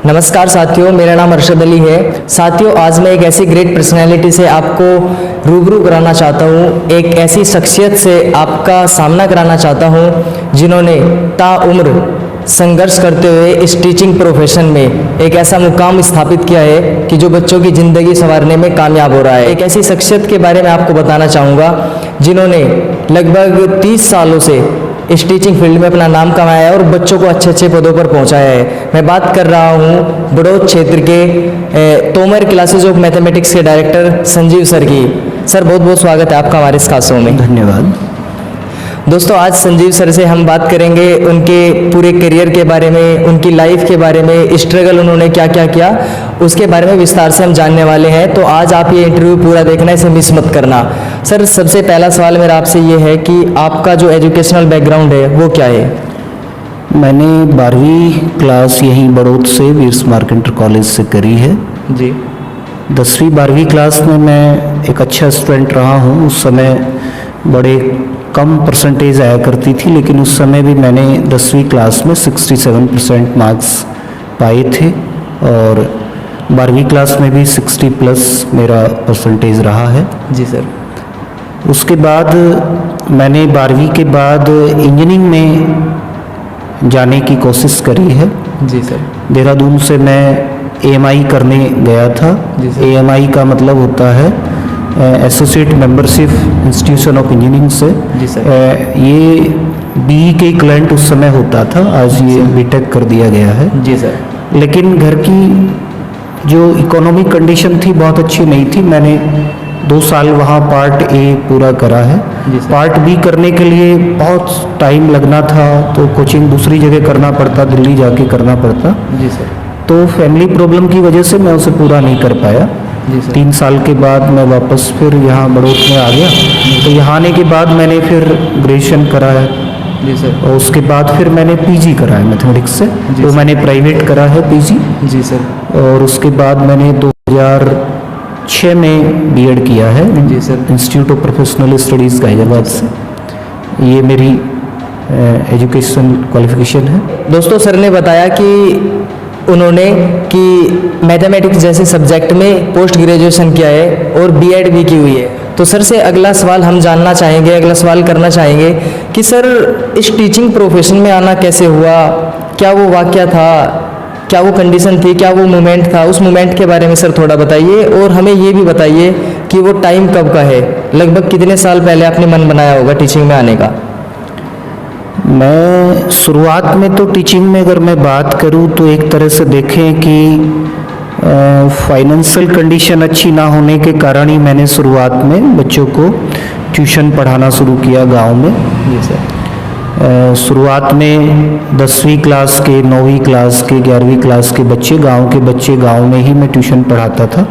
नमस्कार साथियों, मेरा नाम अरशद अली है। साथियों, आज मैं एक ऐसी ग्रेट पर्सनैलिटी से आपको रूबरू कराना चाहता हूँ, एक ऐसी शख्सियत से आपका सामना कराना चाहता हूँ जिन्होंने ताउम्र संघर्ष करते हुए इस टीचिंग प्रोफेशन में एक ऐसा मुकाम स्थापित किया है कि जो बच्चों की ज़िंदगी संवारने में कामयाब हो रहा है। एक ऐसी शख्सियत के बारे में आपको बताना चाहूँगा जिन्होंने लगभग 30 सालों से इस टीचिंग फील्ड में अपना नाम कमाया है और बच्चों को अच्छे अच्छे पदों पर पहुंचाया है। मैं बात कर रहा हूं बड़ौद क्षेत्र के तोमर क्लासेज ऑफ मैथमेटिक्स के डायरेक्टर संजीव सर की। सर, बहुत बहुत स्वागत है आपका हमारे इस खास शो में। धन्यवाद। दोस्तों, आज संजीव सर से हम बात करेंगे उनके पूरे करियर के बारे में, उनकी लाइफ के बारे में, स्ट्रगल उन्होंने क्या क्या किया उसके बारे में विस्तार से हम जानने वाले हैं। तो आज आप ये इंटरव्यू पूरा देखना, इसे मिस मत करना। सर, सबसे पहला सवाल मेरा आपसे ये है कि आपका जो एजुकेशनल बैकग्राउंड है वो क्या है? मैंने 12वीं क्लास यहीं बड़ौद से वीर स्मारक इंटर कॉलेज से करी है जी। 10वीं 12वीं क्लास में मैं एक अच्छा स्टूडेंट रहा हूँ। उस समय बड़े कम परसेंटेज आया करती थी, लेकिन उस समय भी मैंने 10वीं क्लास में 67% मार्क्स पाए थे और 12वीं क्लास में भी 60+ मेरा परसेंटेज रहा है। जी सर। उसके बाद मैंने 12वीं के बाद इंजीनियरिंग में जाने की कोशिश करी है। जी सर। देहरादून से मैं AMI करने गया था। AMI का मतलब होता है associate membership institution of engineering से। जी सर। ये BE के इक्विवेलेंट उस समय होता था, आज ये BTech कर दिया गया है। जी सर। लेकिन घर की जो इकोनॉमिक कंडीशन थी बहुत अच्छी नहीं थी। मैंने 2 साल वहाँ पार्ट A पूरा करा है। पार्ट B करने के लिए बहुत टाइम लगना था, तो कोचिंग दूसरी जगह करना पड़ता, दिल्ली जाके करना पड़ता। जी सर। तो फैमिली प्रॉब्लम की वजह से मैं उसे पूरा नहीं कर पाया। 3 साल के बाद मैं वापस फिर यहाँ बड़ौद में आ गया। तो यहाँ आने के बाद मैंने फिर ग्रेजुएशन करा है। जी सर। और उसके बाद फिर मैंने PG करा है मैथमेटिक्स से। तो मैंने प्राइवेट करा है PG। जी सर। और उसके बाद मैंने 2006 में B.Ed किया है। जी sir. Institute of professional studies Ghaziabad से। ये मेरी एजुकेशन क्वालिफिकेशन है। दोस्तों, सर ने बताया कि उन्होंने कि मैथमेटिक्स जैसे सब्जेक्ट में पोस्ट ग्रेजुएशन किया है और B.Ed भी की हुई है। तो सर से अगला सवाल हम जानना चाहेंगे, अगला सवाल करना चाहेंगे कि सर इस टीचिंग प्रोफेशन में आना कैसे हुआ? क्या वो वाक़या था, क्या वो कंडीशन थी, क्या वो मोमेंट था? उस मोमेंट के बारे में सर थोड़ा बताइए और हमें ये भी बताइए कि वो टाइम कब का है, लगभग कितने साल पहले आपने मन बनाया होगा टीचिंग में आने का? मैं शुरुआत में तो टीचिंग में अगर मैं बात करूं तो एक तरह से देखें कि फाइनेंशियल कंडीशन अच्छी ना होने के कारण ही मैंने शुरुआत में बच्चों को ट्यूशन पढ़ाना शुरू किया गांव में। जी सर। शुरुआत में 10वीं क्लास के, 9वीं क्लास के, 11वीं क्लास के बच्चे गांव में ही मैं ट्यूशन पढ़ाता था।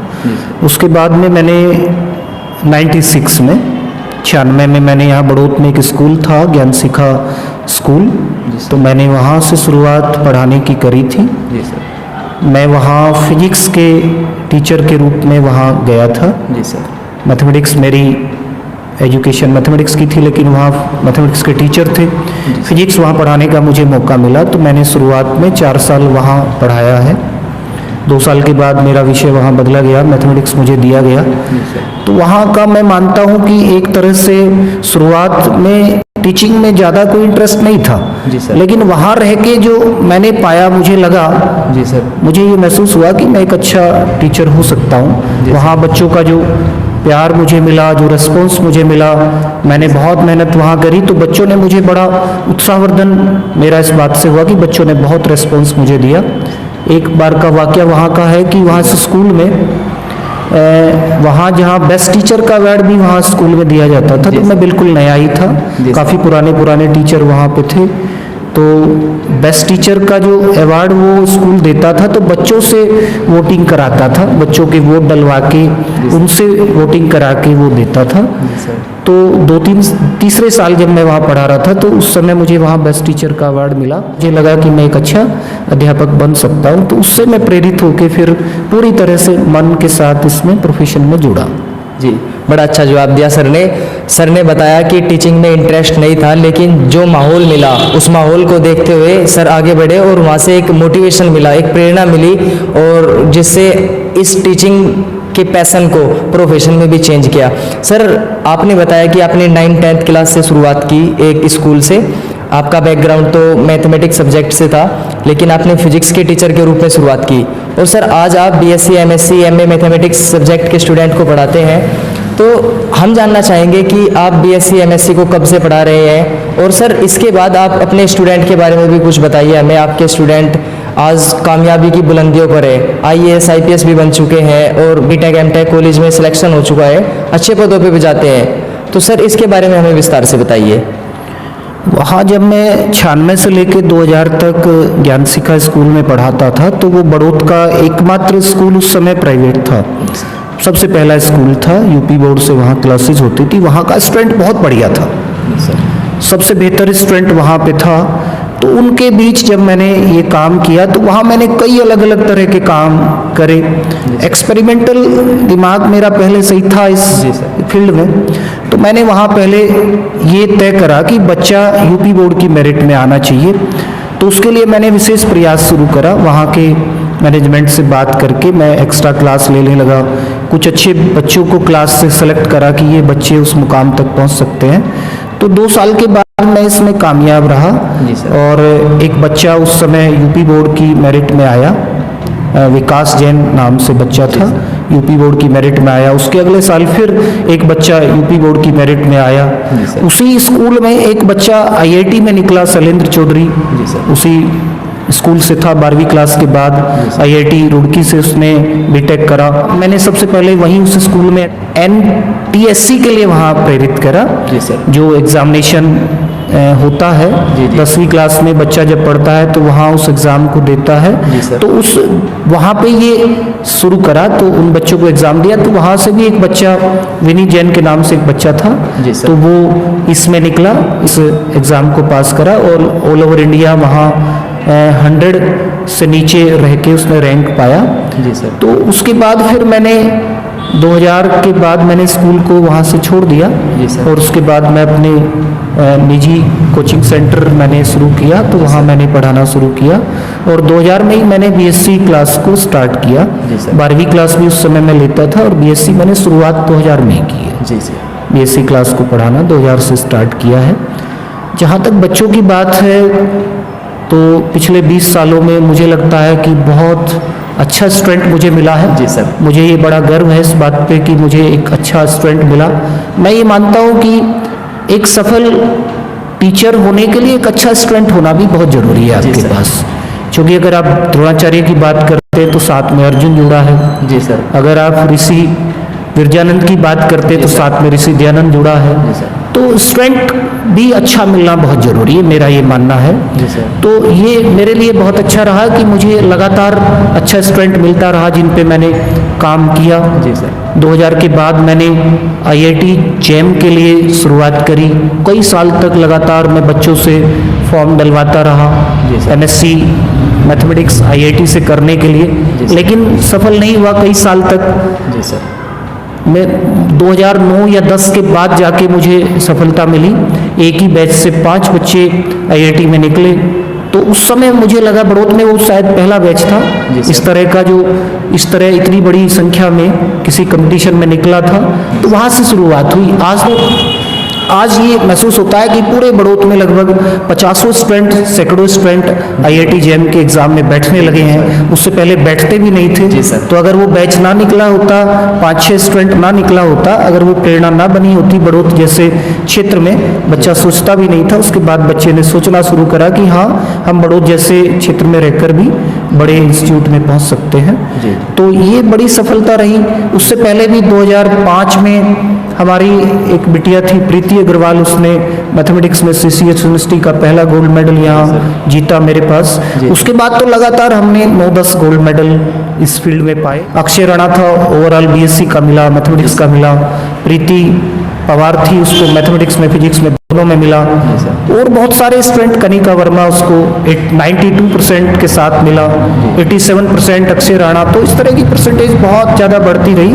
उसके बाद में मैंने 96 में 96 में मैंने यहाँ बड़ौद में एक स्कूल था, ज्ञान शिखा स्कूल, तो मैंने वहाँ से शुरुआत पढ़ाने की करी थी। जी सर। मैं वहाँ फिजिक्स के टीचर के रूप में वहाँ गया था। जी सर। मैथमेटिक्स मेरी एजुकेशन मैथमेटिक्स की थी, लेकिन वहाँ मैथमेटिक्स के टीचर थे। फिजिक्स वहाँ पढ़ाने का मुझे मौका मिला, तो मैंने शुरुआत में 4 साल वहाँ पढ़ाया है। 2 साल के बाद मेरा विषय वहाँ बदला गया, मैथमेटिक्स मुझे दिया गया। तो वहाँ का मैं मानता हूँ कि एक तरह से शुरुआत में टीचिंग में ज़्यादा कोई इंटरेस्ट नहीं था। जी सर। लेकिन वहाँ रह के जो मैंने पाया, मुझे लगा, जी सर, मुझे ये महसूस हुआ कि मैं एक अच्छा टीचर हो सकता हूँ। वहाँ बच्चों का जो प्यार मुझे मिला, जो रिस्पॉन्स मुझे मिला, मैंने बहुत मेहनत वहाँ करी, तो बच्चों ने मुझे बड़ा उत्साहवर्धन मेरा इस बात से हुआ कि बच्चों ने बहुत रिस्पॉन्स मुझे दिया। एक बार का वाक़या वहाँ का है कि वहाँ से स्कूल में वहाँ जहाँ बेस्ट टीचर का अवार्ड भी वहाँ स्कूल में दिया जाता था, तो मैं बिल्कुल नया ही था। काफ़ी पुराने टीचर वहाँ पे थे, तो बेस्ट टीचर का जो अवार्ड वो स्कूल देता था, तो बच्चों से वोटिंग कराता था, बच्चों के वोट डलवा के उनसे वोटिंग करा के वो देता था। तो 2-3 साल जब मैं वहाँ पढ़ा रहा था, तो उस समय मुझे वहाँ बेस्ट टीचर का अवार्ड मिला। मुझे लगा कि मैं एक अच्छा अध्यापक बन सकता हूँ, तो उससे मैं प्रेरित होकर फिर पूरी तरह से मन के साथ इसमें प्रोफेशन में जुड़ा। जी, बड़ा अच्छा जवाब दिया सर ने। सर ने बताया कि टीचिंग में इंटरेस्ट नहीं था, लेकिन जो माहौल मिला उस माहौल को देखते हुए सर आगे बढ़े और वहाँ से एक मोटिवेशन मिला, एक प्रेरणा मिली, और जिससे इस टीचिंग के पैशन को प्रोफेशन में भी चेंज किया। सर, आपने बताया कि आपने 9th-10th क्लास से शुरुआत की एक स्कूल से। आपका बैकग्राउंड तो मैथमेटिक्स सब्जेक्ट से था, लेकिन आपने फिजिक्स के टीचर के रूप में शुरुआत की, और सर आज आप BSc, MSc, MA mathematics subject के स्टूडेंट को पढ़ाते हैं। तो हम जानना चाहेंगे कि आप बीएससी, एमएससी को कब से पढ़ा रहे हैं, और सर इसके बाद आप अपने स्टूडेंट के बारे में भी कुछ बताइए हमें। आपके स्टूडेंट आज कामयाबी की बुलंदियों पर है, आईएएस, आईपीएस भी बन चुके हैं, और बीटेक, एमटेक कॉलेज में सिलेक्शन हो चुका है, अच्छे पदों पे भी जाते हैं। तो सर इसके बारे में हमें विस्तार से बताइए। वहाँ जब मैं 96 से लेकर 2000 तक ज्ञान शिखा स्कूल में पढ़ाता था, तो वो बड़ौद का एकमात्र स्कूल उस समय प्राइवेट था, सबसे पहला स्कूल था, यूपी बोर्ड से वहाँ क्लासेज होती थी। वहाँ का स्टूडेंट बहुत बढ़िया था, सबसे बेहतर स्टूडेंट वहाँ पे था। तो उनके बीच जब मैंने ये काम किया तो वहाँ मैंने कई अलग अलग तरह के काम करे। एक्सपेरिमेंटल दिमाग मेरा पहले से ही था इस फील्ड में। तो मैंने वहाँ पहले ये तय करा कि बच्चा यूपी बोर्ड की मेरिट में आना चाहिए। तो उसके लिए मैंने विशेष प्रयास शुरू करा। वहाँ के मैनेजमेंट से बात करके मैं एक्स्ट्रा क्लास लेने लगा, कुछ अच्छे बच्चों को क्लास से सेलेक्ट करा कि ये बच्चे उस मुकाम तक पहुँच सकते हैं। तो 2 साल के बाद मैं इसमें कामयाब रहा, और एक बच्चा उस समय यूपी बोर्ड की मेरिट में आया, विकास जैन नाम से बच्चा था, यूपी बोर्ड की मेरिट में आया। उसके अगले साल फिर एक बच्चा यूपी बोर्ड की मेरिट में आया। उसी स्कूल में एक बच्चा आईआईटी में निकला, शैलेंद्र चौधरी, उसी स्कूल से था। 12वीं क्लास के बाद आईआईटी रुड़की से उसने बीटेक करा। मैंने सबसे पहले वहीं उस स्कूल में एनटीएससी के लिए वहाँ प्रेरित करा, जो एग्जामिनेशन होता है। 10वीं क्लास में बच्चा जब पढ़ता है तो वहाँ उस एग्ज़ाम को देता है। तो उस वहाँ पे ये शुरू करा, तो उन बच्चों को एग्ज़ाम दिया। तो वहाँ से भी एक बच्चा, विनीत जैन के नाम से एक बच्चा था, तो वो इसमें निकला, इस एग्ज़ाम को पास करा, और ऑल ओवर इंडिया वहाँ 100 से नीचे रह के उसने रैंक पाया। तो उसके बाद फिर मैंने 2000 के बाद मैंने स्कूल को वहाँ से छोड़ दिया, और उसके बाद मैं अपने निजी कोचिंग सेंटर मैंने शुरू किया। तो वहाँ मैंने पढ़ाना शुरू किया, और 2000 में ही मैंने बीएससी क्लास को स्टार्ट किया। 12वीं क्लास भी उस समय मैं लेता था, और बीएससी मैंने शुरुआत 2000 में ही की है। बीएससी क्लास को पढ़ाना 2000 से स्टार्ट किया है। जहाँ तक बच्चों की बात है, तो पिछले 20 सालों में मुझे लगता है कि बहुत अच्छा स्टूडेंट मुझे मिला है। जी सर। मुझे ये बड़ा गर्व है इस बात पे कि मुझे एक अच्छा स्टूडेंट मिला। मैं ये मानता हूँ कि एक सफल टीचर होने के लिए एक अच्छा स्टूडेंट होना भी बहुत ज़रूरी है आपके पास, क्योंकि अगर आप द्रोणाचार्य की बात करते हैं तो साथ में अर्जुन जुड़ा है। जी सर। अगर आप ऋषि विरजानंद की बात करते हैं तो साथ में ऋषि दयानंद जुड़ा है। तो स्टूडेंट भी अच्छा मिलना बहुत ज़रूरी है, मेरा ये मानना है। तो ये मेरे लिए बहुत अच्छा रहा कि मुझे लगातार अच्छा स्टूडेंट मिलता रहा जिन पे मैंने काम किया। 2000 के बाद मैंने आईआईटी जैम के लिए शुरुआत करी। कई साल तक लगातार मैं बच्चों से फॉर्म डलवाता रहा एमएससी मैथमेटिक्स आईआईटी से करने के लिए, लेकिन सफल नहीं हुआ कई साल तक। मैं 2009 या 10 के बाद जाके मुझे सफलता मिली। एक ही बैच से 5 बच्चे आईआईटी में निकले। तो उस समय मुझे लगा बड़ौद में वो शायद पहला बैच था इस तरह का, जो इस तरह इतनी बड़ी संख्या में किसी कंपटीशन में निकला था। तो वहाँ से शुरुआत हुई। आज ये महसूस होता है कि पूरे बड़ौद में लगभग 50 स्टूडेंट, सैकड़ों स्टूडेंट आईआईटी जैम के एग्जाम में बैठने लगे हैं। उससे पहले बैठते भी नहीं थे। तो अगर वो बैच ना निकला होता, 5-6 स्टूडेंट ना निकला होता, अगर वो प्रेरणा ना बनी होती बड़ौद जैसे क्षेत्र में, बच्चा सोचता भी नहीं था। उसके बाद बच्चे ने सोचना शुरू करा कि हाँ, हम बड़ौद जैसे क्षेत्र में रहकर भी बड़े इंस्टीट्यूट में पहुंच सकते हैं। तो ये बड़ी सफलता रही। उससे पहले भी 2005 में हमारी एक बिटिया थी प्रीति अग्रवाल, उसने मैथमेटिक्स में सीसीएच यूनिवर्सिटी का पहला गोल्ड मेडल यहाँ जीता मेरे पास। उसके बाद तो लगातार हमने 9-10 गोल्ड मेडल इस फील्ड में पाए। अक्षय राणा था, ओवरऑल बीएससी का मिला, मैथमेटिक्स का मिला। प्रीति पवार थी, उसको मैथमेटिक्स में, फिजिक्स में दोनों में मिला। और बहुत सारे स्टूडेंट, कनिका वर्मा उसको 92% के साथ मिला, 87% अक्षय राणा। तो इस तरह की परसेंटेज बहुत ज़्यादा बढ़ती रही,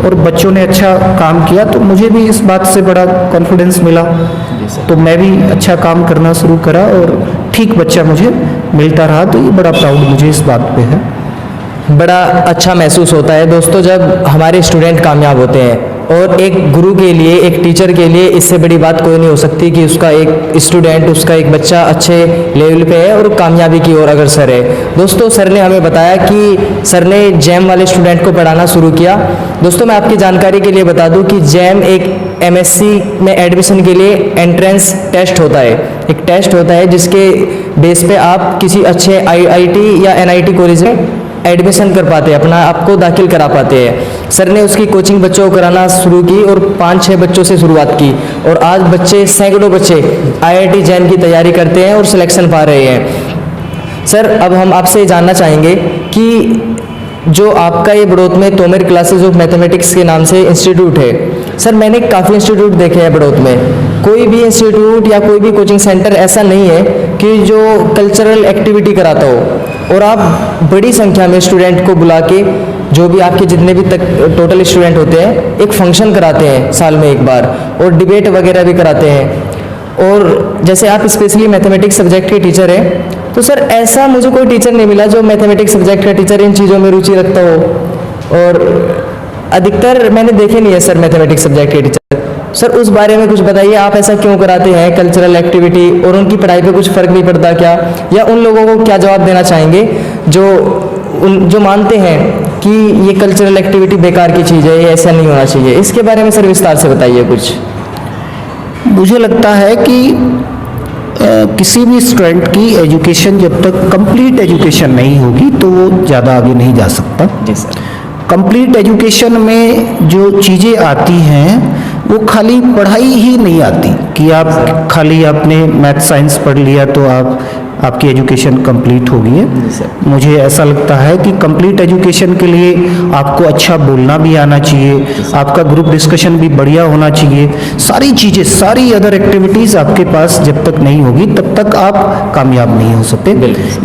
और बच्चों ने अच्छा काम किया, तो मुझे भी इस बात से बड़ा कॉन्फिडेंस मिला। तो मैं भी अच्छा काम करना शुरू करा और ठीक बच्चा मुझे मिलता रहा, तो ये बड़ा प्राउड मुझे इस बात पे है। बड़ा अच्छा महसूस होता है दोस्तों जब हमारे स्टूडेंट कामयाब होते हैं, और एक गुरु के लिए, एक टीचर के लिए इससे बड़ी बात कोई नहीं हो सकती कि उसका एक स्टूडेंट, उसका एक बच्चा अच्छे लेवल पे है और कामयाबी की ओर अग्रसर है। दोस्तों सर ने हमें बताया कि सर ने जैम वाले स्टूडेंट को पढ़ाना शुरू किया। दोस्तों मैं आपकी जानकारी के लिए बता दूं कि जैम एक MSc में एडमिशन के लिए एंट्रेंस टेस्ट होता है, एक टेस्ट होता है जिसके बेस पे आप किसी अच्छे IIT या NIT कॉलेज में एडमिशन कर पाते हैं, अपना आपको दाखिल करा पाते हैं। सर ने उसकी कोचिंग बच्चों को कराना शुरू की और 5-6 बच्चों से शुरुआत की, और आज बच्चे, सैकड़ों बच्चे IIT जैम की तैयारी करते हैं और सिलेक्शन पा रहे हैं। सर अब हम आपसे जानना चाहेंगे कि जो आपका ये बड़ौत में तोमर क्लासेज ऑफ मैथमेटिक्स के नाम से इंस्टीट्यूट है, सर मैंने काफ़ी इंस्टीट्यूट देखे हैं बड़ौत में, कोई भी इंस्टीट्यूट या कोई भी कोचिंग सेंटर ऐसा नहीं है कि जो कल्चरल एक्टिविटी कराता हो, और आप बड़ी संख्या में स्टूडेंट को बुला के, जो भी आपके जितने भी तक टोटल स्टूडेंट होते हैं, एक फंक्शन कराते हैं साल में एक बार, और डिबेट वगैरह भी कराते हैं। और जैसे आप स्पेशली मैथमेटिक्स सब्जेक्ट के टीचर हैं, तो सर ऐसा मुझे कोई टीचर नहीं मिला जो मैथमेटिक्स सब्जेक्ट का टीचर इन चीज़ों में रुचि रखता हो, और अधिकतर मैंने देखे नहीं है सर मैथमेटिक्स सब्जेक्ट के टीचर। सर उस बारे में कुछ बताइए, आप ऐसा क्यों कराते हैं कल्चरल एक्टिविटी, और उनकी पढ़ाई पे कुछ फ़र्क नहीं पड़ता क्या, या उन लोगों को क्या जवाब देना चाहेंगे जो मानते हैं कि ये कल्चरल एक्टिविटी बेकार की चीज़ है, ये ऐसा नहीं होना चाहिए, इसके बारे में सर विस्तार से बताइए कुछ। मुझे लगता है कि किसी भी स्टूडेंट की एजुकेशन जब तक कंप्लीट एजुकेशन नहीं होगी तो वो ज़्यादा आगे नहीं जा सकता। जी सर। कंप्लीट एजुकेशन में जो चीज़ें आती हैं वो खाली पढ़ाई ही नहीं आती कि आप खाली आपने मैथ साइंस पढ़ लिया तो आपकी एजुकेशन कंप्लीट हो गई है। मुझे ऐसा लगता है कि कंप्लीट एजुकेशन के लिए आपको अच्छा बोलना भी आना चाहिए, आपका ग्रुप डिस्कशन भी बढ़िया होना चाहिए, सारी चीज़ें, सारी अदर एक्टिविटीज़ आपके पास जब तक नहीं होगी तब तक आप कामयाब नहीं हो सकते।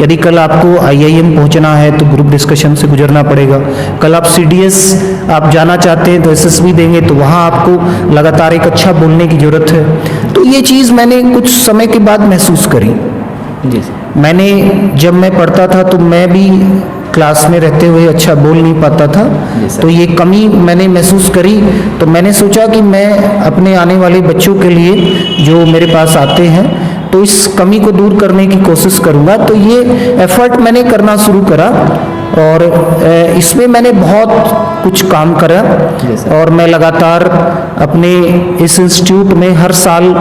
यदि कल आपको IIM पहुंचना है तो ग्रुप डिस्कशन से गुजरना पड़ेगा, कल आप CDS आप जाना चाहते हैं तो SSB देंगे तो वहाँ आपको लगातार एक अच्छा बोलने की ज़रूरत है। तो ये चीज़ मैंने कुछ समय के बाद महसूस करी। जी मैंने जब मैं पढ़ता था तो मैं भी क्लास में रहते हुए अच्छा बोल नहीं पाता था, तो ये कमी मैंने महसूस करी। तो मैंने सोचा कि मैं अपने आने वाले बच्चों के लिए जो मेरे पास आते हैं तो इस कमी को दूर करने की कोशिश करूँगा। तो ये एफर्ट मैंने करना शुरू करा और इसमें मैंने बहुत कुछ काम करा, और मैं लगातार अपने इस इंस्टीट्यूट में हर साल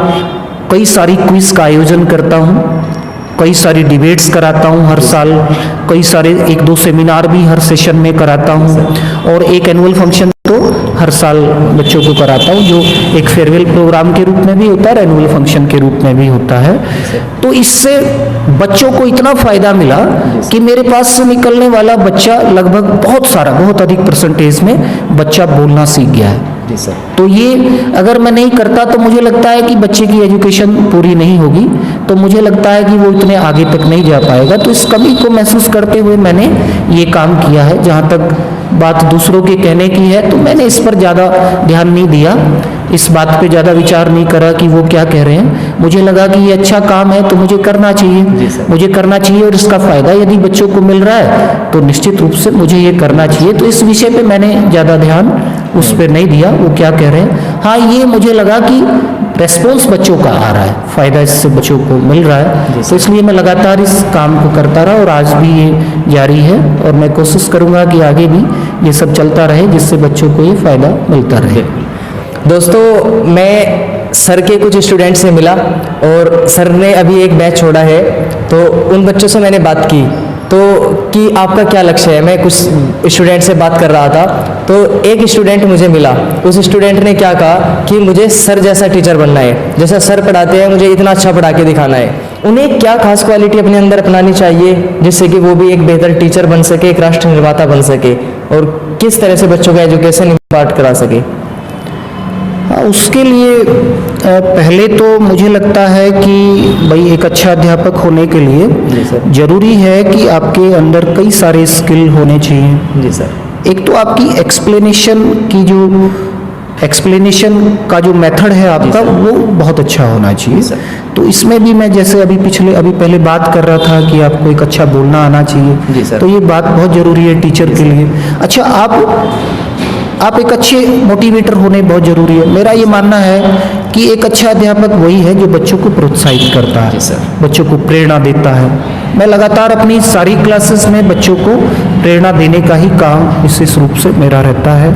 कई सारी क्विज का आयोजन करता हूँ, कई सारी डिबेट्स कराता हूँ हर साल, कई सारे 1-2 सेमिनार भी हर सेशन में कराता हूँ, और एक एनुअल फंक्शन तो हर साल बच्चों को कराता हूँ जो एक फेयरवेल प्रोग्राम के रूप में भी होता है और एनुअल फंक्शन के रूप में भी होता है। तो इससे बच्चों को इतना फ़ायदा मिला कि मेरे पास से निकलने वाला बच्चा लगभग बहुत अधिक परसेंटेज में बच्चा बोलना सीख गया है। तो ये अगर मैं नहीं करता तो मुझे लगता है कि बच्चे की एजुकेशन पूरी नहीं होगी, तो मुझे लगता है कि वो इतने आगे तक नहीं जा पाएगा। तो इस कमी को महसूस करते हुए मैंने ये काम किया है। जहाँ तक बात दूसरों के कहने की है तो मैंने इस पर ज़्यादा ध्यान नहीं दिया, इस बात पे ज़्यादा विचार नहीं करा कि वो क्या कह रहे हैं। मुझे लगा कि ये अच्छा काम है तो मुझे करना चाहिए, और इसका फ़ायदा यदि बच्चों को मिल रहा है तो निश्चित रूप से मुझे ये करना चाहिए। तो इस विषय पे मैंने ज़्यादा ध्यान उस पर नहीं दिया वो क्या कह रहे हैं। हाँ, ये मुझे लगा कि रेस्पॉन्स बच्चों का आ रहा है, फ़ायदा इससे बच्चों को मिल रहा है, तो इसलिए मैं लगातार इस काम को करता रहा और आज भी ये जारी है, और मैं कोशिश करूँगा कि आगे भी ये सब चलता रहे जिससे बच्चों को ये फ़ायदा मिलता रहे। दोस्तों मैं सर के कुछ स्टूडेंट से मिला और सर ने अभी एक बैच छोड़ा है, तो उन बच्चों से मैंने बात की तो कि आपका क्या लक्ष्य है। मैं कुछ स्टूडेंट से बात कर रहा था तो एक स्टूडेंट मुझे मिला, उस स्टूडेंट ने क्या कहा कि मुझे सर जैसा टीचर बनना है, जैसा सर पढ़ाते हैं मुझे इतना अच्छा पढ़ा के दिखाना है। उन्हें क्या खास क्वालिटी अपने अंदर अपनानी चाहिए जिससे कि वो भी एक बेहतर टीचर बन सके, एक राष्ट्र निर्माता बन सके, और किस तरह से बच्चों का एजुकेशन इम्पार्ट करा सके। उसके लिए पहले तो मुझे लगता है कि भाई एक अच्छा अध्यापक होने के लिए जरूरी है कि आपके अंदर कई सारे स्किल होने चाहिए। जी सर। एक तो आपकी एक्सप्लेनेशन का जो मेथड है आपका वो बहुत अच्छा होना चाहिए। तो इसमें भी मैं जैसे अभी पहले बात कर रहा था कि आपको एक अच्छा बोलना आना चाहिए। जी सर। तो ये बात बहुत जरूरी है टीचर के लिए। अच्छा, आप एक अच्छे मोटिवेटर होने बहुत जरूरी है। मेरा ये मानना है कि एक अच्छा अध्यापक वही है जो बच्चों को प्रोत्साहित करता है, बच्चों को प्रेरणा देता है। मैं लगातार अपनी सारी क्लासेस में बच्चों को प्रेरणा देने का ही काम विशेष रूप से मेरा रहता है,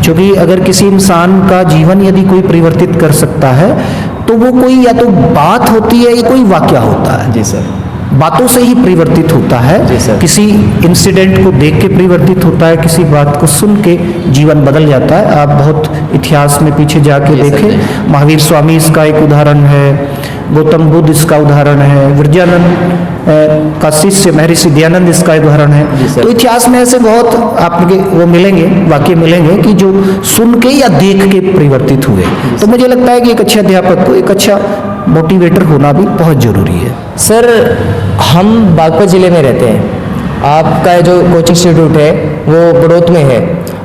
क्योंकि अगर किसी इंसान का जीवन यदि कोई परिवर्तित कर सकता है तो वो कोई या तो बात होती है या कोई वाक्य होता है। जी सर। बातों से ही परिवर्तित होता है, जी सर। किसी इंसिडेंट को देख के परिवर्तित होता है, किसी बात को सुन के जीवन बदल जाता है। आप बहुत इतिहास में पीछे जाके देखें, महावीर स्वामी इसका एक उदाहरण है, गौतम बुद्ध इसका उदाहरण है, विरजानंद का शिष्य महर्षि दयानंद इसका उदाहरण है। तो इतिहास में ऐसे बहुत आपके वो मिलेंगे, वाक्य मिलेंगे कि जो सुन के या देख के परिवर्तित हुए। तो मुझे लगता है कि एक अच्छे अध्यापक को एक अच्छा मोटिवेटर होना भी बहुत जरूरी है। सर, हम बागपत ज़िले में रहते हैं, आपका जो कोचिंग इंस्टीट्यूट है वो बड़ौत में है,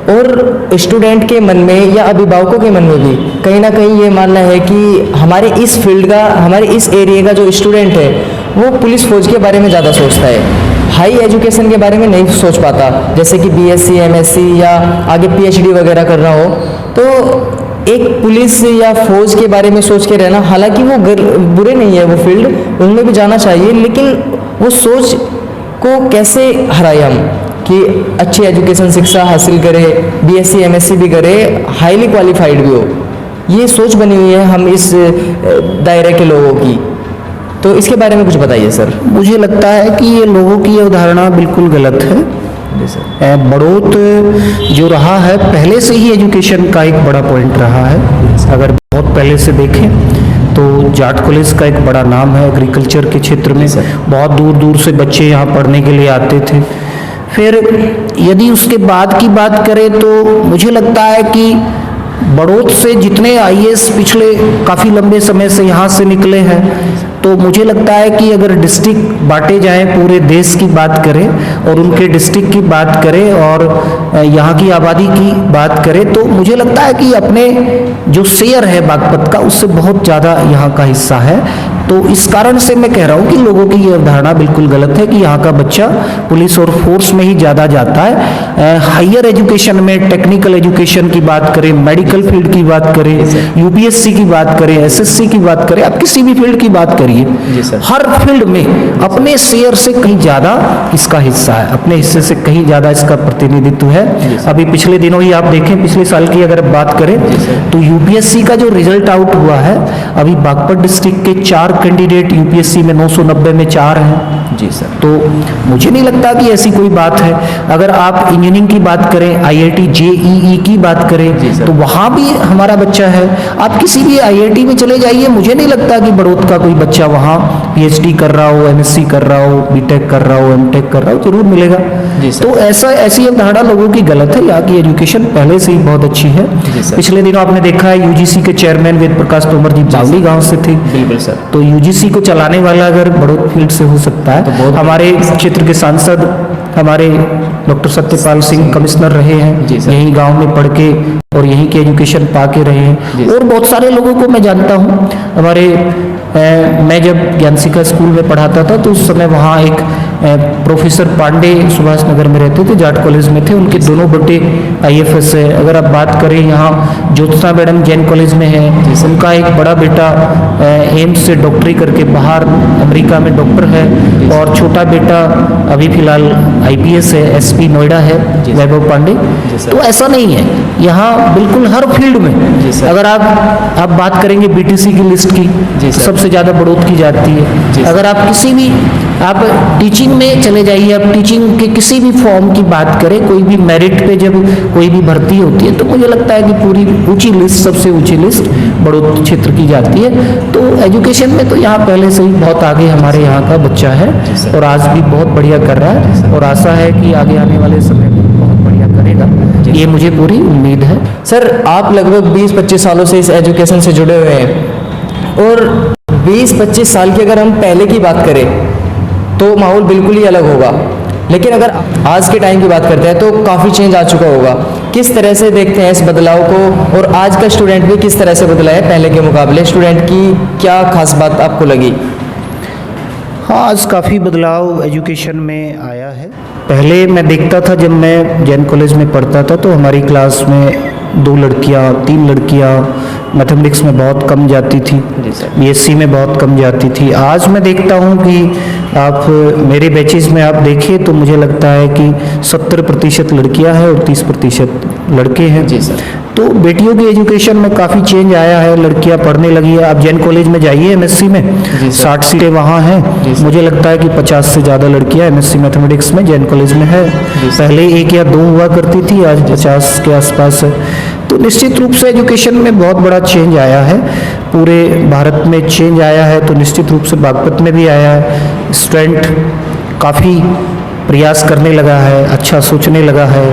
और स्टूडेंट के मन में या अभिभावकों के मन में भी कहीं ना कहीं ये मानना है कि हमारे इस फील्ड का, हमारे इस एरिया का जो स्टूडेंट है वो पुलिस फौज के बारे में ज़्यादा सोचता है, हाई एजुकेशन के बारे में नहीं सोच पाता, जैसे कि बीएससी, एमएससी या आगे पीएचडी वगैरह कर रहा हो। तो एक पुलिस या फौज के बारे में सोच के रहना, हालांकि वो बुरे नहीं है, वो फील्ड उनमें भी जाना चाहिए, लेकिन वो सोच को कैसे हराए हम कि अच्छी एजुकेशन शिक्षा हासिल करे, बीएससी एमएससी भी करे, हाईली क्वालिफाइड भी हो। ये सोच बनी हुई है हम इस दायरे के लोगों की। तो इसके बारे में कुछ बताइए सर। मुझे लगता है कि ये लोगों की ये अवधारणा बिल्कुल गलत है। बड़ौत जो रहा है पहले से ही एजुकेशन का एक बड़ा पॉइंट रहा है। अगर बहुत पहले से देखें तो जाट कॉलेज का एक बड़ा नाम है एग्रीकल्चर के क्षेत्र में, बहुत दूर दूर से बच्चे यहाँ पढ़ने के लिए आते थे। फिर यदि उसके बाद की बात करें तो मुझे लगता है कि बड़ौत से जितने आईएएस पिछले काफ़ी लंबे समय से यहाँ से निकले हैं, तो मुझे लगता है कि अगर डिस्ट्रिक्ट बांटे जाएं, पूरे देश की बात करें और उनके डिस्ट्रिक्ट की बात करें और यहाँ की आबादी की बात करें, तो मुझे लगता है कि अपने जो शेयर है बागपत का उससे बहुत ज़्यादा यहाँ का हिस्सा है। तो इस कारण से मैं कह रहा हूँ कि लोगों की ये अवधारणा बिल्कुल गलत है कि यहाँ का बच्चा पुलिस और फोर्स में ही ज़्यादा जाता है। हायर एजुकेशन में, टेक्निकल एजुकेशन की बात करें, मेडिकल फील्ड की बात करें, यूपीएससी की बात करें, एसएससी की बात करें, आप किसी भी फील्ड की बात करिए, हर फील्ड में अपने शेयर से कहीं ज़्यादा इसका हिस्सा है, अपने हिस्से से कहीं ज़्यादा इसका प्रतिनिधित्व है। अभी पिछले दिनों ही आप देखें, पिछले साल की अगर बात करें तो यूपीएससी का जो रिजल्ट आउट हुआ है, अभी बागपत डिस्ट्रिक्ट के 4 कैंडिडेट यूपीएससी में 990 में 4 हैं। जी सर। तो मुझे नहीं लगता कि ऐसी कोई बात है। अगर आप इंजीनियरिंग की बात करें, आईआईटी जेईई की बात करें, तो वहाँ भी हमारा बच्चा है। आप किसी भी आईआईटी में चले जाइए, मुझे नहीं लगता कि बड़ौत का कोई बच्चा वहाँ पीएचडी कर रहा हो, एमएससी कर रहा हो, बीटेक कर रहा हो, एमटेक कर रहा हो, जरूर मिलेगा। तो ऐसी अवधारणा लोगों की गलत है। यहाँ की एजुकेशन पहले से ही बहुत अच्छी है। पिछले दिनों आपने देखा है यूजीसी के चेयरमैन वेद प्रकाश तोमर जी बावली गांव से थे। बिल्कुल सर। तो यूजीसी को चलाने वाला अगर बड़ौत फील्ड से हो सकता है, तो हमारे क्षेत्र के सांसद हमारे डॉक्टर सत्यपाल सिंह कमिश्नर रहे हैं, यही गांव में पढ़ के और यहीं की एजुकेशन पा के रहे हैं। और बहुत सारे लोगों को मैं जानता हूँ। हमारे मैं जब ज्ञानसिका स्कूल में पढ़ाता था तो उस समय वहाँ एक प्रोफेसर पांडे सुभाष नगर में रहते थे, जाट कॉलेज में थे, उनके दोनों बेटे आईएफएस है। अगर आप बात करें यहाँ ज्योत्सना मैडम जैन कॉलेज में है, उनका एक बड़ा बेटा एम्स से डॉक्टरी करके बाहर अमेरिका में डॉक्टर है, और छोटा बेटा अभी फिलहाल आईपीएस है, एसपी नोएडा है, वैभव पांडे। तो ऐसा नहीं है, यहाँ बिल्कुल हर फील्ड में अगर आप बात करेंगे बीटीसी की लिस्ट की, सबसे ज़्यादा बड़ौत की जाती है। अगर आप किसी भी आप टीचिंग में चले जाइए, आप टीचिंग के किसी भी फॉर्म की बात करें, कोई भी मेरिट पे जब कोई भी भर्ती होती है तो मुझे लगता है कि पूरी ऊंची लिस्ट, सबसे ऊंची लिस्ट बड़ौत क्षेत्र की जाती है। तो एजुकेशन में तो यहाँ पहले से ही बहुत आगे हमारे यहाँ का बच्चा है और आज भी बहुत बढ़िया कर रहा है, और आशा है कि आगे आने वाले समय में बहुत बढ़िया करेगा, ये मुझे पूरी उम्मीद है। सर, आप लगभग 20-25 सालों से इस एजुकेशन से जुड़े हुए हैं, और 20-25 साल की अगर हम पहले की बात करें तो माहौल बिल्कुल ही अलग होगा। लेकिन अगर आज के टाइम की बात करते हैं तो काफ़ी चेंज आ चुका होगा। किस तरह से देखते हैं इस बदलाव को, और आज का स्टूडेंट भी किस तरह से बदला है पहले के मुकाबले? स्टूडेंट की क्या खास बात आपको लगी? हाँ, आज काफ़ी बदलाव एजुकेशन में आया है। पहले मैं देखता था, जब मैं जैन कॉलेज में पढ़ता था तो हमारी क्लास में 2 लड़कियाँ 3 लड़कियाँ मैथमेटिक्स में बहुत कम जाती थी, बीएससी में बहुत कम जाती थी। आज मैं देखता हूँ कि आप मेरे बैचेज में आप देखें तो मुझे लगता है कि 70% लड़कियाँ हैं और 30% लड़के हैं। जी सर। तो बेटियों की एजुकेशन में काफ़ी चेंज आया है, लड़कियां पढ़ने लगी है। आप जैन कॉलेज में जाइए एमएससी में, 60 सीटें वहाँ हैं। मुझे लगता है कि 50 से ज़्यादा लड़कियां एमएससी मैथमेटिक्स में जैन कॉलेज में है। पहले 1 या 2 हुआ करती थी, आज 50 के आसपास है। तो निश्चित रूप से एजुकेशन में बहुत बड़ा चेंज आया है, पूरे भारत में चेंज आया है, तो निश्चित रूप से बागपत में भी आया है। स्टूडेंट काफ़ी प्रयास करने लगा है, अच्छा सोचने लगा है,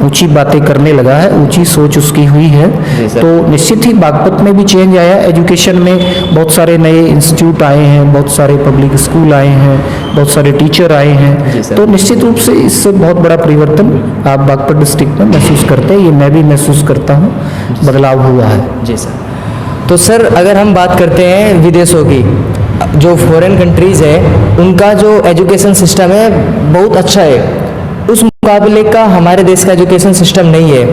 ऊंची बातें करने लगा है, ऊंची सोच उसकी हुई है। तो निश्चित ही बागपत में भी चेंज आया। एजुकेशन में बहुत सारे नए इंस्टीट्यूट आए हैं, बहुत सारे पब्लिक स्कूल आए हैं, बहुत सारे टीचर आए हैं। तो निश्चित रूप से इससे बहुत बड़ा परिवर्तन आप बागपत डिस्ट्रिक्ट में महसूस करते हैं, ये मैं भी महसूस करता हूँ, बदलाव हुआ है। जी सर। तो सर अगर हम बात करते हैं विदेशों की, जो फॉरेन कंट्रीज़ है उनका जो एजुकेशन सिस्टम है बहुत अच्छा है, उस मुकाबले का हमारे देश का एजुकेशन सिस्टम नहीं है।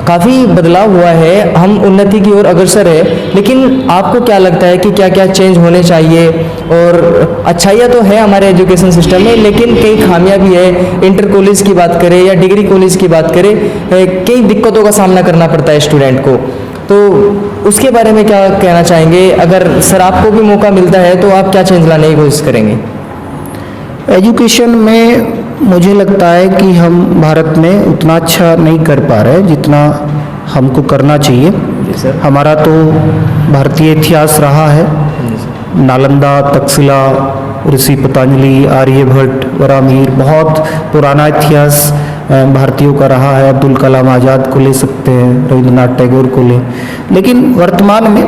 काफ़ी बदलाव हुआ है, हम उन्नति की ओर अग्रसर है, लेकिन आपको क्या लगता है कि क्या क्या चेंज होने चाहिए? और अच्छाइयाँ तो है हमारे एजुकेशन सिस्टम में, लेकिन कई खामियां भी है। इंटर कॉलेज की बात करें या डिग्री कॉलेज की बात करें, कई दिक्कतों का सामना करना पड़ता है स्टूडेंट को, तो उसके बारे में क्या कहना चाहेंगे? अगर सर आपको भी मौका मिलता है तो आप क्या चेंज लाने की कोशिश करेंगे? एजुकेशन में मुझे लगता है कि हम भारत में उतना अच्छा नहीं कर पा रहे जितना हमको करना चाहिए। हमारा तो भारतीय इतिहास रहा है, नालंदा, तक्षशिला, ऋषि पतंजलि, आर्यभट्ट, बरामीर, बहुत पुराना इतिहास भारतीयों का रहा है। अब्दुल कलाम आज़ाद को ले सकते हैं, रविंद्रनाथ टैगोर को ले, लेकिन वर्तमान में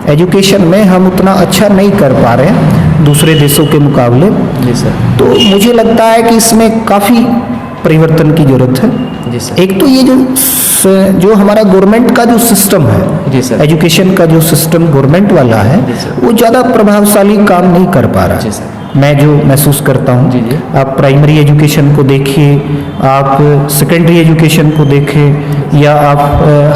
एजुकेशन में हम उतना अच्छा नहीं कर पा रहे हैं दूसरे देशों के मुकाबले। जी सर। तो मुझे लगता है कि इसमें काफ़ी परिवर्तन की जरूरत है। जी सर। एक तो ये जो हमारा गवर्नमेंट का जो सिस्टम है, जी सर, एजुकेशन का जो सिस्टम गवर्नमेंट वाला है, वो ज़्यादा प्रभावशाली काम नहीं कर पा रहा। जी सर। मैं जो महसूस करता हूँ, जी जी। आप प्राइमरी एजुकेशन को देखिए, आप सेकेंडरी एजुकेशन को देखें, या आप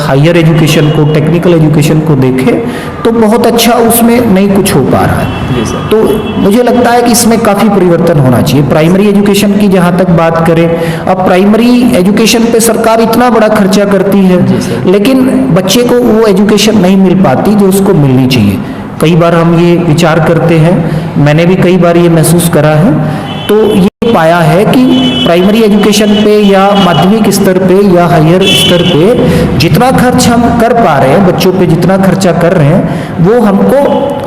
हायर एजुकेशन को, टेक्निकल एजुकेशन को देखें, तो बहुत अच्छा उसमें नहीं कुछ हो पा रहा है। जी सर। तो मुझे लगता है कि इसमें काफ़ी परिवर्तन होना चाहिए। प्राइमरी एजुकेशन की जहाँ तक बात करें, अब प्राइमरी एजुकेशन पे सरकार इतना बड़ा खर्चा करती है, लेकिन बच्चे को वो एजुकेशन नहीं मिल पाती जो उसको मिलनी चाहिए। कई बार हम ये विचार करते हैं, मैंने भी कई बार ये महसूस करा है, तो ये पाया है कि प्राइमरी एजुकेशन पे या माध्यमिक स्तर पे या हायर स्तर पे जितना खर्च हम कर पा रहे हैं, बच्चों पे जितना खर्चा कर रहे हैं, वो हमको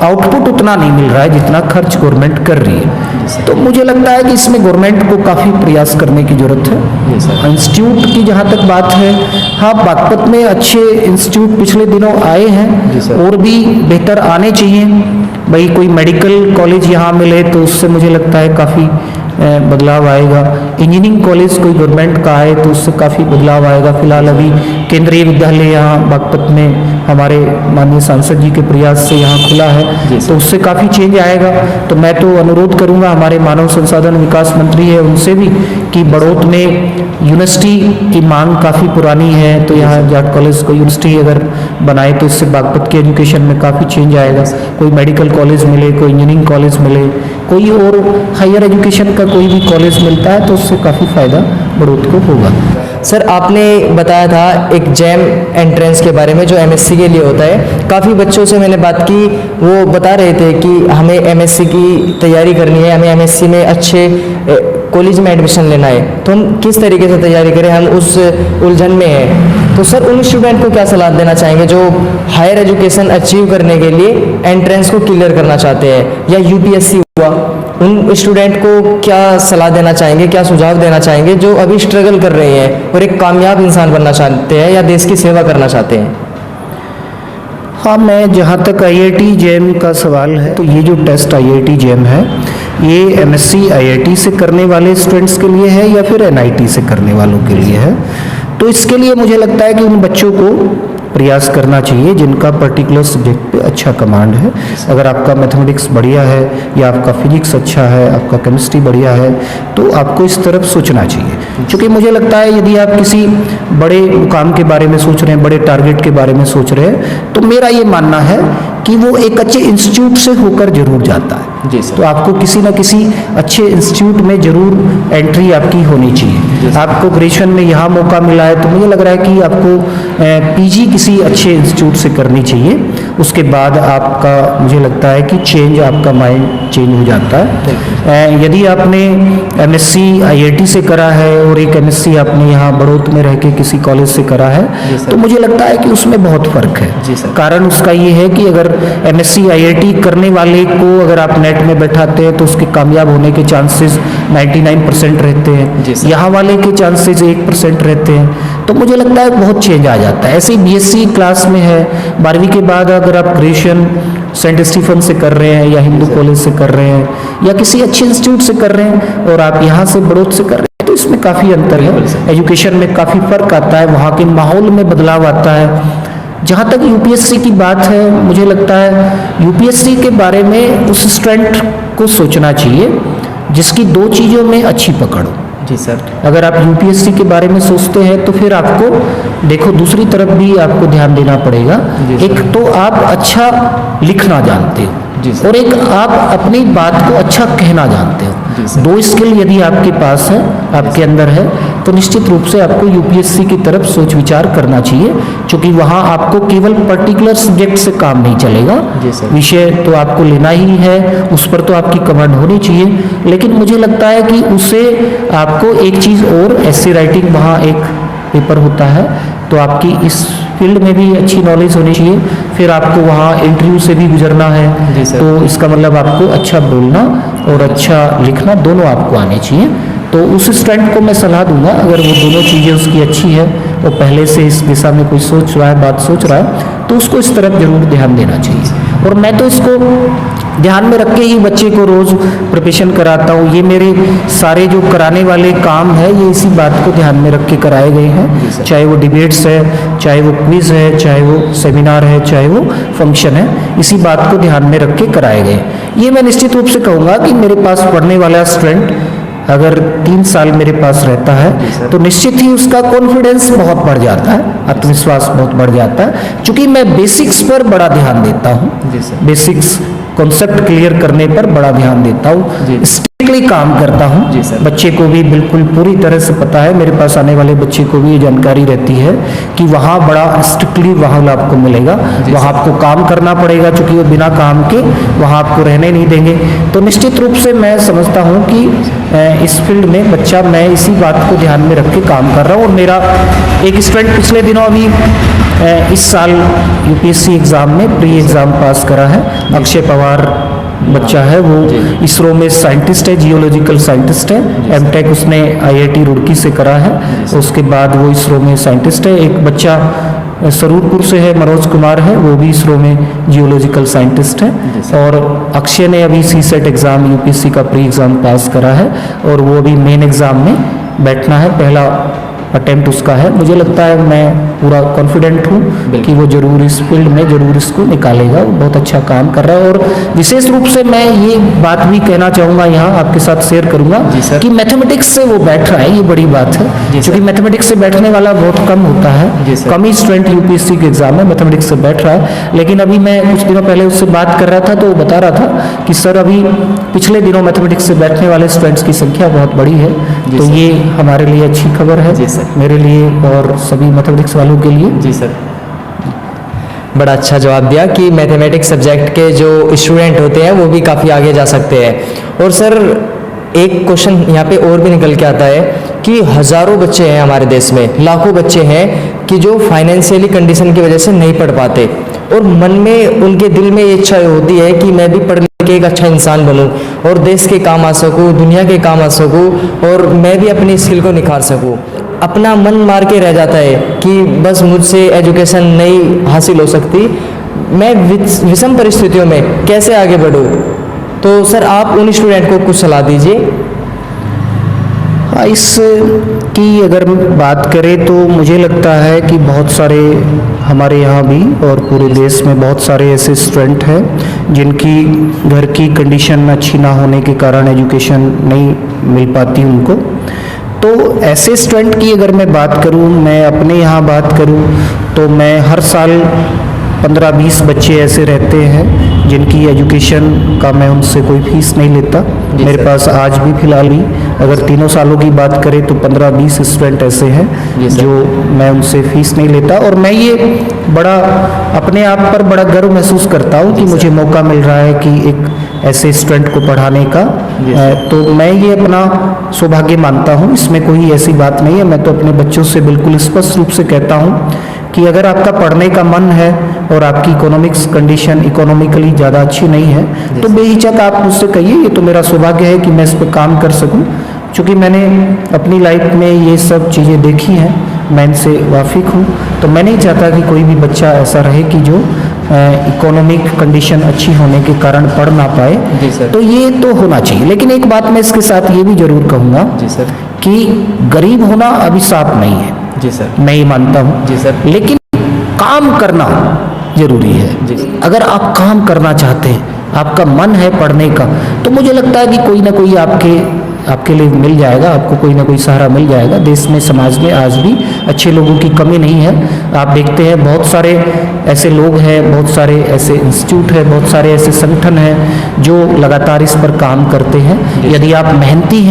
आउटपुट उतना नहीं मिल रहा है जितना खर्च गवर्नमेंट कर रही है। तो मुझे लगता है कि इसमें गवर्नमेंट को काफ़ी प्रयास करने की जरूरत है। इंस्टीट्यूट की जहाँ तक बात है, हाँ, बागपत में अच्छे इंस्टीट्यूट पिछले दिनों आए हैं और भी बेहतर आने चाहिए। भाई कोई मेडिकल कॉलेज यहाँ मिले तो उससे मुझे लगता है काफ़ी बदलाव आएगा। इंजीनियरिंग कॉलेज कोई गवर्नमेंट का आए तो उससे काफ़ी बदलाव आएगा। फिलहाल अभी केंद्रीय विद्यालय यहाँ बागपत में हमारे माननीय सांसद जी के प्रयास से यहाँ खुला है, तो उससे काफ़ी चेंज आएगा। तो मैं तो अनुरोध करूँगा हमारे मानव संसाधन विकास मंत्री है उनसे भी कि बड़ौत में यूनिवर्सिटी की मांग काफ़ी पुरानी है, तो यहाँ जाट कॉलेज को यूनिवर्सिटी अगर बनाए तो इससे बागपत के एजुकेशन में काफ़ी चेंज आएगा। कोई मेडिकल कॉलेज मिले, कोई इंजीनियरिंग कॉलेज मिले, कोई और हायर एजुकेशन का कोई भी कॉलेज मिलता है तो उससे काफ़ी फ़ायदा बड़ौत को होगा। सर आपने बताया था एक जैम एंट्रेंस के बारे में जो एमएससी के लिए होता है। काफ़ी बच्चों से मैंने बात की, वो बता रहे थे कि हमें एमएससी की तैयारी करनी है, हमें एमएससी में अच्छे कॉलेज में एडमिशन लेना है, तो हम किस तरीके से तैयारी करें, हम उस उलझन में हैं। तो सर उन स्टूडेंट को क्या सलाह देना चाहेंगे जो हायर एजुकेशन अचीव करने के लिए एंट्रेंस को क्लियर करना चाहते हैं, या यूपीएससी हुआ, उन स्टूडेंट को क्या सलाह देना चाहेंगे, क्या सुझाव देना चाहेंगे जो अभी स्ट्रगल कर रहे हैं और एक कामयाब इंसान बनना चाहते हैं या देश की सेवा करना चाहते हैं? हाँ, मैं जहाँ तक आईआईटी जेम का सवाल है, तो ये जो टेस्ट आईआईटी जेम है, ये MSc IIT से करने वाले स्टूडेंट्स के लिए है या फिर NIT से करने वालों के लिए है। तो इसके लिए मुझे लगता है कि उन बच्चों को प्रयास करना चाहिए जिनका पर्टिकुलर सब्जेक्ट पे अच्छा कमांड है। अगर आपका मैथमेटिक्स बढ़िया है या आपका फिजिक्स अच्छा है, आपका केमिस्ट्री बढ़िया है, तो आपको इस तरफ सोचना चाहिए। क्योंकि मुझे लगता है यदि आप किसी बड़े मुकाम के बारे में सोच रहे हैं, बड़े टारगेट के बारे में सोच रहे हैं, तो मेरा ये मानना है कि वो एक अच्छे इंस्टीट्यूट से होकर जरूर जाता है। जी सर। तो आपको किसी न किसी अच्छे इंस्टीट्यूट में जरूर एंट्री आपकी होनी चाहिए। आपको ग्रेजुएशन में यहाँ मौका मिला है तो मुझे लग रहा है कि आपको पीजी किसी अच्छे इंस्टीट्यूट से करनी चाहिए। उसके बाद आपका मुझे लगता है कि आपका माइंड चेंज हो जाता है। यदि आपने MSc IIT से करा है और एक MSc आपने यहाँ बड़ौत में रह के किसी कॉलेज से करा है, तो मुझे लगता है कि उसमें बहुत फर्क है। जी सर। कारण उसका ये है कि अगर MSc IIT करने वाले को अगर आप नेट में बैठाते हैं तो उसके कामयाब होने के चांसेस 99% रहते जी हैं, सर। यहाँ वाले के चांसेस 1% रहते हैं। तो मुझे लगता है बहुत चेंज आ जाता है। ऐसे ही BSc क्लास में है, 12वीं के बाद अगर आप ग्रेजुएशन सेंट स्टीफन से कर रहे हैं या हिंदू कॉलेज से कर रहे हैं या किसी अच्छे इंस्टीट्यूट से कर रहे हैं और आप यहाँ से बड़ौत से कर रहे हैं, तो इसमें काफ़ी अंतर है। एजुकेशन में काफ़ी फर्क आता है, वहाँ के माहौल में बदलाव आता है। जहाँ तक UPSC की बात है, मुझे लगता है UPSC के बारे में उस स्टूडेंट को सोचना चाहिए जिसकी दो चीज़ों में अच्छी पकड़ हो। जी सर। अगर आप UPSC के बारे में सोचते हैं तो फिर आपको देखो दूसरी तरफ भी आपको ध्यान देना पड़ेगा। एक तो आप अच्छा लिखना जानते हो और एक आप अपनी बात को अच्छा कहना जानते हो। दो स्किल यदि आपके पास है, आपके अंदर है, तो निश्चित रूप से आपको UPSC की तरफ सोच विचार करना चाहिए, क्योंकि वहाँ आपको केवल पर्टिकुलर सब्जेक्ट से काम नहीं चलेगा। विषय तो आपको लेना ही है, उस पर तो आपकी कमांड होनी चाहिए, लेकिन मुझे लगता है कि उससे आपको एक चीज़ और ऐसे राइटिंग वहाँ एक पेपर होता है, तो आपकी इस फील्ड में भी अच्छी नॉलेज होनी चाहिए। फिर आपको वहाँ इंटरव्यू से भी गुजरना है, तो इसका मतलब आपको अच्छा बोलना और अच्छा लिखना दोनों आपको आने चाहिए। तो उस स्टूडेंट को मैं सलाह दूंगा, अगर वो दोनों चीज़ें उसकी अच्छी है, वो पहले से इस दिशा में कोई सोच रहा है, बात सोच रहा है, तो उसको इस तरफ जरूर ध्यान देना चाहिए। और मैं तो इसको ध्यान में रख के ही बच्चे को रोज़ प्रिपरेशन कराता हूँ। ये मेरे सारे जो कराने वाले काम है, ये इसी बात को ध्यान में रख के कराए गए हैं, चाहे वो डिबेट्स है, चाहे वो क्विज है, चाहे वो सेमिनार है, चाहे वो फंक्शन है, इसी बात को ध्यान में रख के कराए गए। ये मैं निश्चित रूप से कहूँगा कि मेरे पास पढ़ने वाला स्टूडेंट अगर 3 साल मेरे पास रहता है तो निश्चित ही उसका कॉन्फिडेंस बहुत बढ़ जाता है, आत्मविश्वास बहुत बढ़ जाता है, क्योंकि मैं बेसिक्स पर बड़ा ध्यान देता हूँ। बेसिक्स कॉन्सेप्ट क्लियर करने पर बड़ा ध्यान देता हूँ, स्ट्रिक्टली काम करता हूँ। बच्चे को भी बिल्कुल पूरी तरह से पता है, मेरे पास आने वाले बच्चे को भी ये जानकारी रहती है कि वहाँ बड़ा स्ट्रिक्टली माहौल आपको मिलेगा, वहाँ आपको काम करना पड़ेगा, क्योंकि वो बिना काम के वहाँ आपको रहने नहीं देंगे। तो निश्चित रूप से मैं समझता हूँ कि इस फील्ड में बच्चा, मैं इसी बात को ध्यान में रख के काम कर रहा हूँ। और मेरा एक स्टूडेंट पिछले दिनों अभी इस साल UPSC एग्ज़ाम में प्री एग्ज़ाम पास करा है, अक्षय पवार बच्चा है, वो इसरो में साइंटिस्ट है, जियोलॉजिकल साइंटिस्ट है, M.Tech उसने IIT रुड़की से करा है, उसके बाद वो इसरो में साइंटिस्ट है। एक बच्चा सरूरपुर से है, मनोज कुमार है, वो भी इसरो में जियोलॉजिकल साइंटिस्ट है। और अक्षय ने अभी CSET एग्ज़ाम UPSC का प्री एग्ज़ाम पास करा है और वो अभी मेन एग्ज़ाम में बैठना है, पहला अटेम्प्ट उसका है। मुझे लगता है, मैं पूरा कॉन्फिडेंट हूँ कि वो जरूर इस फील्ड में जरूर इसको निकालेगा, वो बहुत अच्छा काम कर रहा है। और विशेष रूप से मैं ये बात भी कहना चाहूँगा, यहाँ आपके साथ शेयर करूँगा कि मैथमेटिक्स से वो बैठ रहा है, ये बड़ी बात है, क्योंकि मैथमेटिक्स से बैठने वाला बहुत कम होता है, कम ही स्टूडेंट UPSC के एग्जाम में मैथमेटिक्स से बैठ रहा है। लेकिन अभी मैं कुछ दिनों पहले उससे बात कर रहा था तो वो बता रहा था कि सर अभी पिछले दिनों मैथमेटिक्स से बैठने वाले स्टूडेंट्स की संख्या बहुत बड़ी है, तो ये हमारे लिए अच्छी खबर है, मेरे लिए और सभी मैथमेटिक्स वालों के लिए। जी सर, बड़ा अच्छा जवाब दिया कि मैथमेटिक्स सब्जेक्ट के जो स्टूडेंट होते हैं वो भी काफ़ी आगे जा सकते हैं। और सर एक क्वेश्चन यहाँ पे और भी निकल के आता है कि हज़ारों बच्चे हैं हमारे देश में, लाखों बच्चे हैं कि जो फाइनेंशियली कंडीशन की वजह से नहीं पढ़ पाते, और मन में उनके दिल में ये इच्छा होती है कि मैं भी पढ़ लिख के एक अच्छा इंसान बनूं और देश के काम आ सकूं, दुनिया के काम आ सकूं, और मैं भी अपनी स्किल को निखार सकूं। अपना मन मार के रह जाता है कि बस मुझसे एजुकेशन नहीं हासिल हो सकती, मैं विषम परिस्थितियों में कैसे आगे बढ़ूं। तो सर आप उन स्टूडेंट को कुछ सलाह दीजिए। हाँ, इस की अगर बात करें तो मुझे लगता है कि बहुत सारे हमारे यहाँ भी और पूरे देश में बहुत सारे ऐसे स्टूडेंट हैं जिनकी घर की कंडीशन अच्छी ना होने के कारण एजुकेशन नहीं मिल पाती उनको। तो ऐसे स्टूडेंट की अगर मैं बात करूँ, मैं अपने यहाँ बात करूँ, तो मैं हर साल 15-20 बच्चे ऐसे रहते हैं जिनकी एजुकेशन का मैं उनसे कोई फीस नहीं लेता। मेरे पास आज भी फिलहाल ही अगर तीनों सालों की बात करें तो 15-20 स्टूडेंट ऐसे हैं जो मैं उनसे फीस नहीं लेता। और मैं ये बड़ा अपने आप पर बड़ा गर्व महसूस करता हूँ कि मुझे मौका मिल रहा है कि एक ऐसे स्टूडेंट को पढ़ाने का। तो मैं ये अपना सौभाग्य मानता हूँ, इसमें कोई ऐसी बात नहीं है। मैं तो अपने बच्चों से बिल्कुल स्पष्ट रूप से कहता हूँ कि अगर आपका पढ़ने का मन है और आपकी इकोनॉमिक्स कंडीशन इकोनॉमिकली ज़्यादा अच्छी नहीं है तो बेहिचक आप मुझसे कहिए, ये तो मेरा सौभाग्य है कि मैं इस पर काम कर सकूं। क्योंकि मैंने अपनी लाइफ में ये सब चीज़ें देखी हैं, मैं इनसे वाकिफ़ हूँ। तो मैं नहीं चाहता कि कोई भी बच्चा ऐसा रहे कि जो इकोनॉमिक कंडीशन अच्छी होने के कारण पढ़ ना पाए। जी सर। तो ये तो होना चाहिए। लेकिन एक बात मैं इसके साथ ये भी ज़रूर कहूँगा जी सर कि गरीब होना अभिशाप नहीं है। जी सर। मैं ये मानता हूँ। जी सर। लेकिन काम करना जरूरी है। जी। अगर आप काम करना चाहते हैं, आपका मन है पढ़ने का, तो मुझे लगता है कि कोई ना कोई आपके लिए मिल जाएगा, आपको कोई ना कोई सहारा मिल जाएगा। देश में समाज में आज भी अच्छे लोगों की कमी नहीं है। आप देखते हैं बहुत सारे ऐसे लोग हैं, बहुत सारे ऐसे इंस्टीट्यूट हैं, बहुत सारे ऐसे संगठन हैं जो लगातार इस पर काम करते हैं। यदि आप मेहनती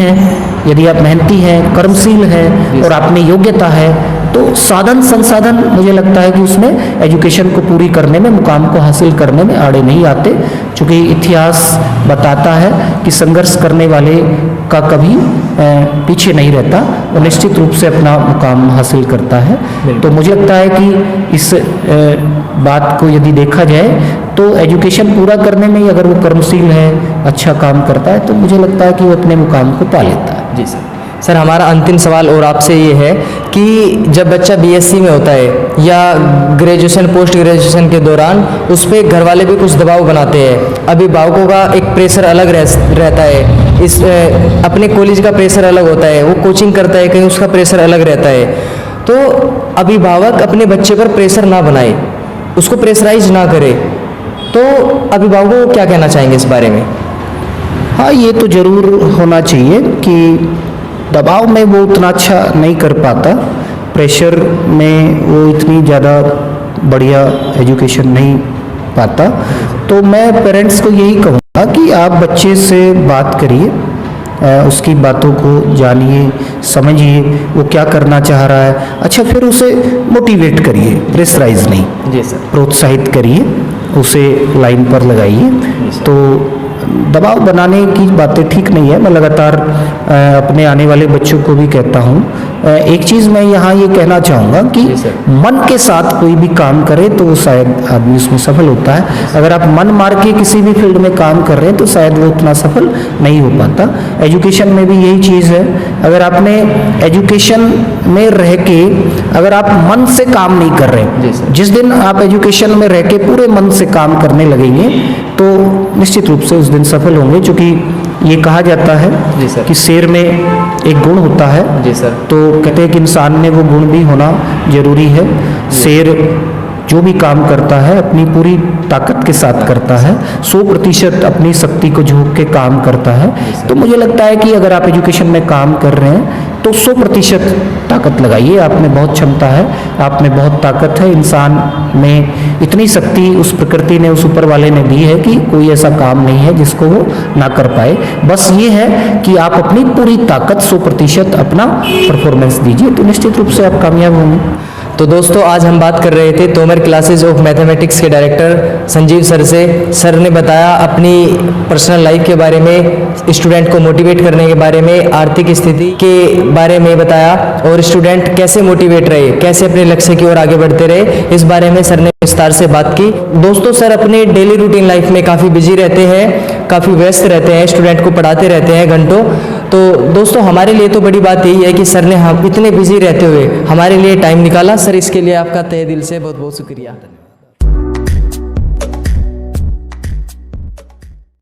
हैं, कर्मशील हैं और आप में योग्यता है तो साधन संसाधन मुझे लगता है कि उसमें एजुकेशन को पूरी करने में, मुकाम को हासिल करने में आड़े नहीं आते। क्योंकि इतिहास बताता है कि संघर्ष करने वाले का कभी पीछे नहीं रहता, वो निश्चित रूप से अपना मुकाम हासिल करता है। तो मुझे लगता है कि इस बात को यदि देखा जाए तो एजुकेशन पूरा करने में अगर वो कर्मशील है, अच्छा काम करता है, तो मुझे लगता है कि वो अपने मुकाम को पा लेता है। जी सर। सर हमारा अंतिम सवाल और आपसे ये है कि जब बच्चा बीएससी में होता है या ग्रेजुएशन पोस्ट ग्रेजुएशन के दौरान उस पर घर वाले भी कुछ दबाव बनाते हैं, अभिभावकों का एक प्रेशर अलग रहता है, इस अपने कॉलेज का प्रेशर अलग होता है, वो कोचिंग करता है कहीं उसका प्रेशर अलग रहता है। तो अभिभावक अपने बच्चे पर प्रेशर ना बनाए, उसको प्रेशराइज ना करे, तो अभिभावकों को क्या कहना चाहेंगे इस बारे में? हाँ, ये तो ज़रूर होना चाहिए कि दबाव में वो उतना अच्छा नहीं कर पाता, प्रेशर में वो इतनी ज़्यादा बढ़िया एजुकेशन नहीं पाता। तो मैं पेरेंट्स को यही कहूँगा कि आप बच्चे से बात करिए, उसकी बातों को जानिए, समझिए वो क्या करना चाह रहा है। अच्छा, फिर उसे मोटिवेट करिए, प्रेशराइज नहीं। जी सर। प्रोत्साहित करिए, उसे लाइन पर लगाइए। तो दबाव बनाने की बातें ठीक नहीं है। मैं लगातार अपने आने वाले बच्चों को भी कहता हूँ। एक चीज़ मैं यहाँ ये कहना चाहूँगा कि मन के साथ कोई भी काम करे तो वो शायद आदमी उसमें सफल होता है। अगर आप मन मार के किसी भी फील्ड में काम कर रहे हैं तो शायद वो उतना सफल नहीं हो पाता। एजुकेशन में भी यही चीज़ है। अगर आपने एजुकेशन में रह के अगर आप मन से काम नहीं कर रहे, जिस दिन आप एजुकेशन में रह के पूरे मन से काम करने लगेंगे तो निश्चित रूप से उस दिन सफल होंगे। क्योंकि ये कहा जाता है कि शेर में एक गुण होता है। जी सर। तो कहते हैं कि इंसान में वो गुण भी होना जरूरी है। शेर जो भी काम करता है अपनी पूरी ताकत के साथ करता है, 100% अपनी शक्ति को झोंक के काम करता है। तो मुझे लगता है कि अगर आप एजुकेशन में काम कर रहे हैं तो 100% ताकत लगाइए। आप में बहुत क्षमता है, आप में बहुत ताकत है, इंसान में इतनी शक्ति उस प्रकृति ने, उस ऊपर वाले ने दी है कि कोई ऐसा काम नहीं है जिसको वो ना कर पाए। बस ये है कि आप अपनी पूरी ताकत 100% अपना परफॉर्मेंस दीजिए तो निश्चित रूप से आप कामयाब होंगे। तो दोस्तों आज हम बात कर रहे थे तोमर क्लासेज ऑफ मैथमेटिक्स के डायरेक्टर संजीव सर से। सर ने बताया अपनी पर्सनल लाइफ के बारे में, स्टूडेंट को मोटिवेट करने के बारे में, आर्थिक स्थिति के बारे में बताया और स्टूडेंट कैसे मोटिवेट रहे, कैसे अपने लक्ष्य की ओर आगे बढ़ते रहे, इस बारे में सर ने विस्तार से बात की। दोस्तों सर अपने डेली रूटीन लाइफ में काफ़ी बिजी रहते हैं, काफ़ी व्यस्त रहते हैं, स्टूडेंट को पढ़ाते रहते हैं घंटों। तो दोस्तों हमारे लिए तो बड़ी बात यही है कि सर ने हम इतने बिजी रहते हुए हमारे लिए टाइम निकाला। सर इसके लिए आपका तहे दिल से बहुत बहुत शुक्रिया।